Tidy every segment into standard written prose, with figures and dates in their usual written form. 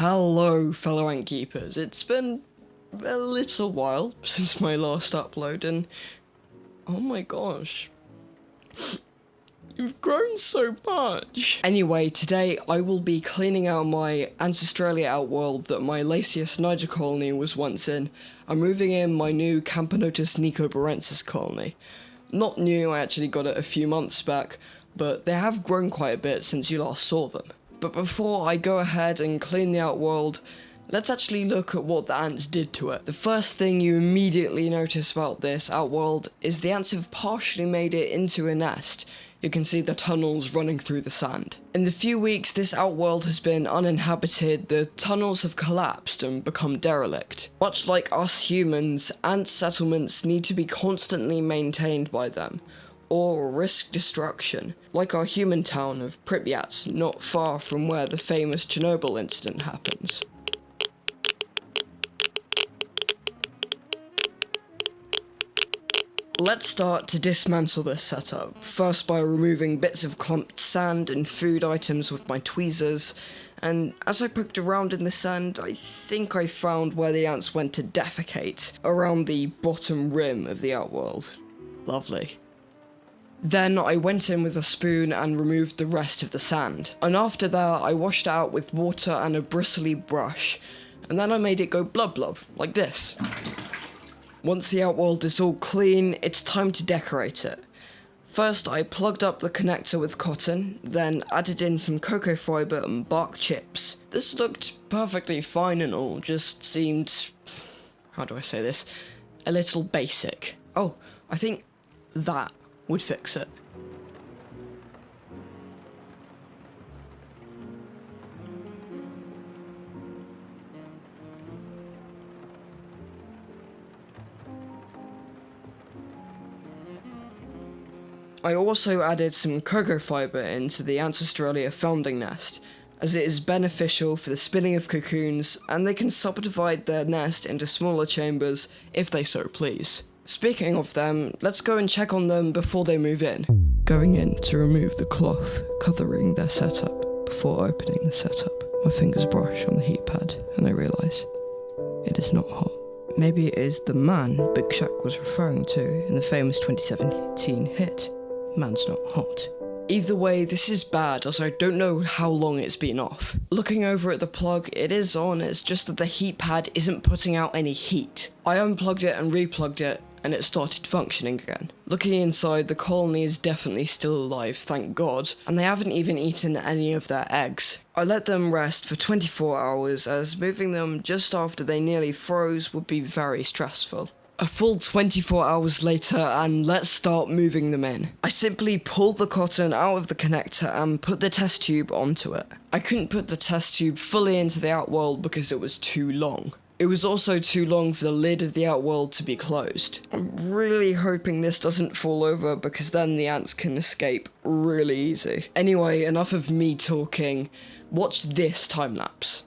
Hello, fellow ant keepers. It's been a little while since my last upload, and oh my gosh, you've grown so much. Anyway, today I will be cleaning out my Ancestralia outworld that my Lasius niger colony was once in. I'm moving in my new Camponotus nicobarensis colony. Not new, I actually got it a few months back, but they have grown quite a bit since you last saw them. But before I go ahead and clean the outworld, let's actually look at what the ants did to it. The first thing you immediately notice about this outworld is the ants have partially made it into a nest. You can see the tunnels running through the sand. In the few weeks this outworld has been uninhabited, the tunnels have collapsed and become derelict. Much like us humans, ant settlements need to be constantly maintained by them, or risk destruction, like our human town of Pripyat, not far from where the famous Chernobyl incident happens. Let's start to dismantle this setup, first by removing bits of clumped sand and food items with my tweezers, and as I poked around in the sand, I think I found where the ants went to defecate, around the bottom rim of the outworld. Lovely. Then I went in with a spoon and removed the rest of the sand, and after that I washed it out with water and a bristly brush, and then I made it go blub blub, like this. Once the outworld is all clean, it's time to decorate it. First I plugged up the connector with cotton, then added in some cocoa fibre and bark chips. This looked perfectly fine and all, just seemed, how do I say this, a little basic. Oh, I think that would fix it. I also added some cocoa fibre into the Ancestralia founding nest, as it is beneficial for the spinning of cocoons, and they can subdivide their nest into smaller chambers if they so please. Speaking of them, let's go and check on them before they move in. Going in to remove the cloth covering their setup before opening the setup. My fingers brush on the heat pad and I realise it is not hot. Maybe it is the man Big Shaq was referring to in the famous 2017 hit, Man's Not Hot. Either way, this is bad as I don't know how long it's been off. Looking over at the plug, it is on, it's just that the heat pad isn't putting out any heat. I unplugged it and replugged it, and it started functioning again. Looking inside, the colony is definitely still alive, thank God, and they haven't even eaten any of their eggs. I let them rest for 24 hours, as moving them just after they nearly froze would be very stressful. A full 24 hours later, and let's start moving them in. I simply pulled the cotton out of the connector and put the test tube onto it. I couldn't put the test tube fully into the outworld because it was too long. It was also too long for the lid of the outworld to be closed. I'm really hoping this doesn't fall over because then the ants can escape really easy. Anyway, enough of me talking. Watch this time lapse.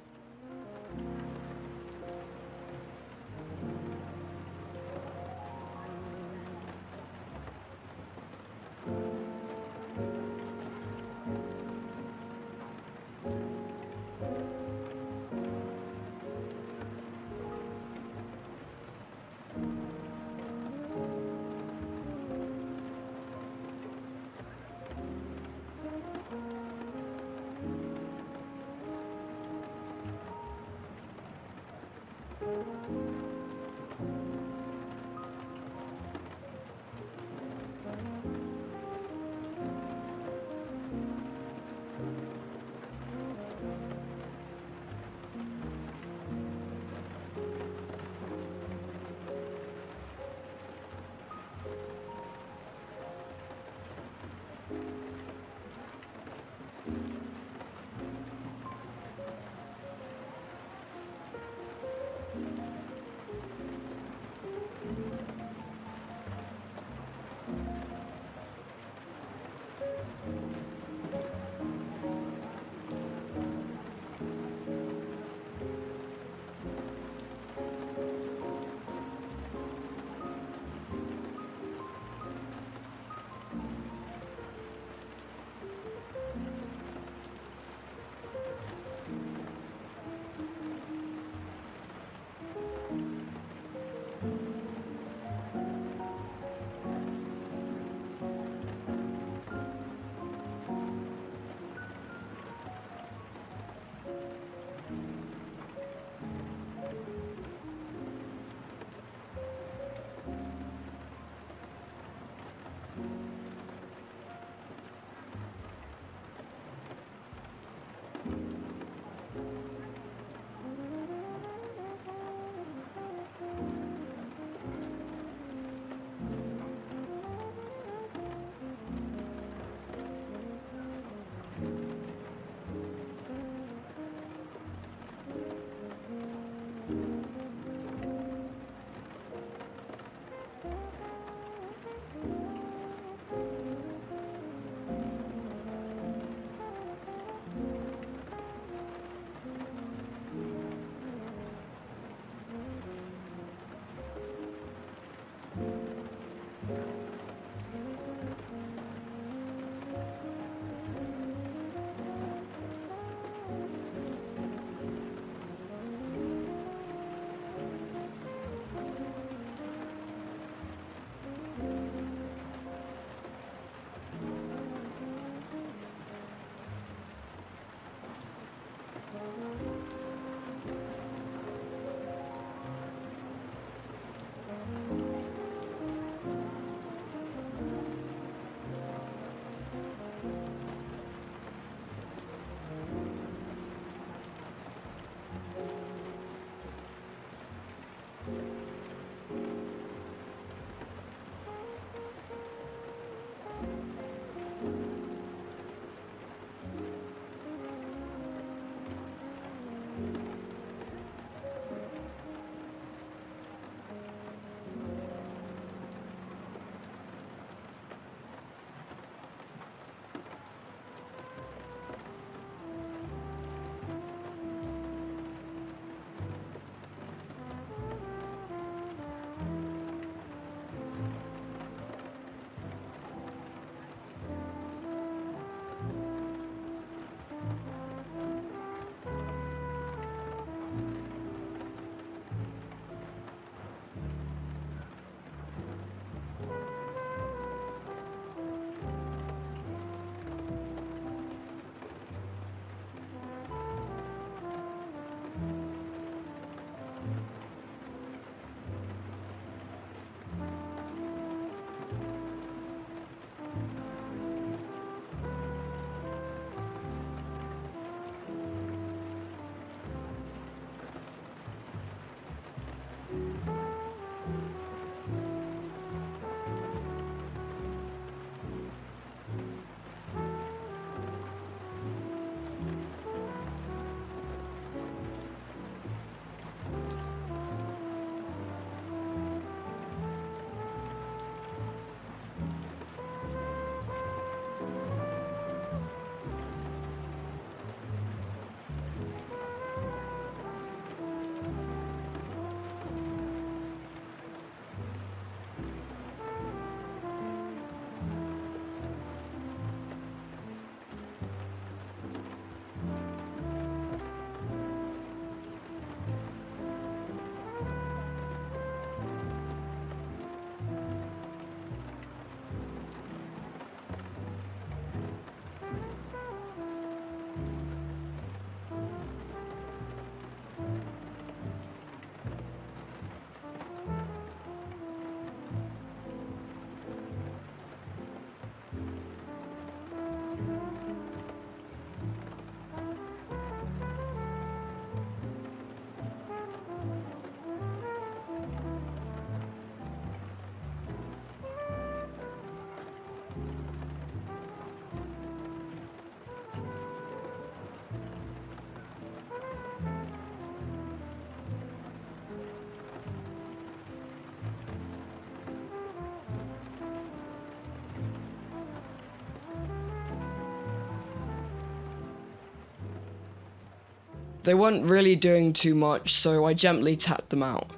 They weren't really doing too much, so I gently tapped them out.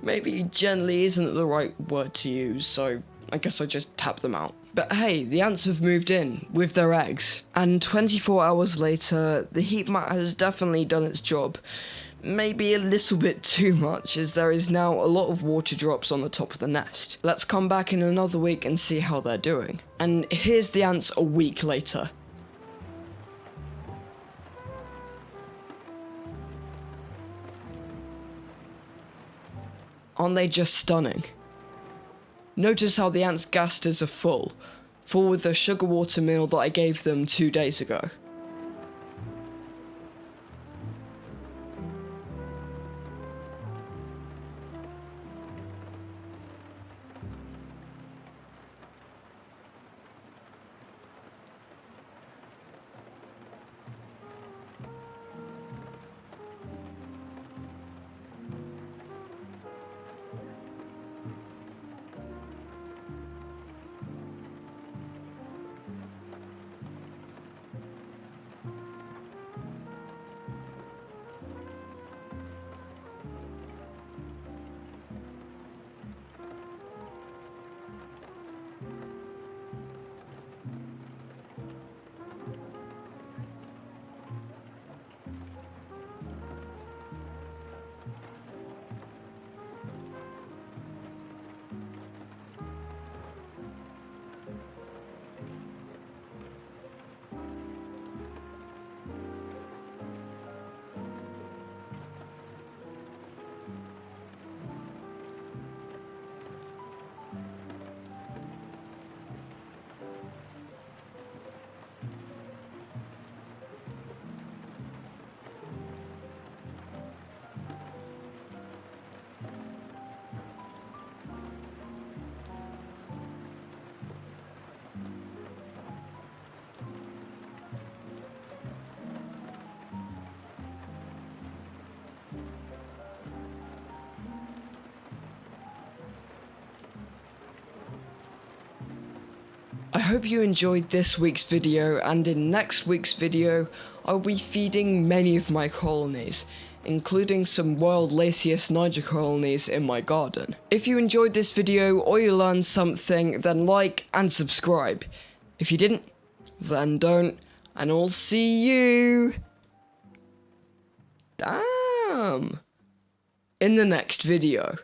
Maybe gently isn't the right word to use, so I guess I just tapped them out. But hey, the ants have moved in with their eggs, and 24 hours later, the heat mat has definitely done its job. Maybe a little bit too much, as there is now a lot of water drops on the top of the nest. Let's come back in another week and see how they're doing. And here's the ants a week later. Aren't they just stunning? Notice how the ants' gasters are full with the sugar water meal that I gave them 2 days ago. I hope you enjoyed this week's video, and in next week's video, I'll be feeding many of my colonies, including some World Lasius Niger colonies in my garden. If you enjoyed this video or you learned something, then like and subscribe. If you didn't, then don't, and I'll see you in the next video.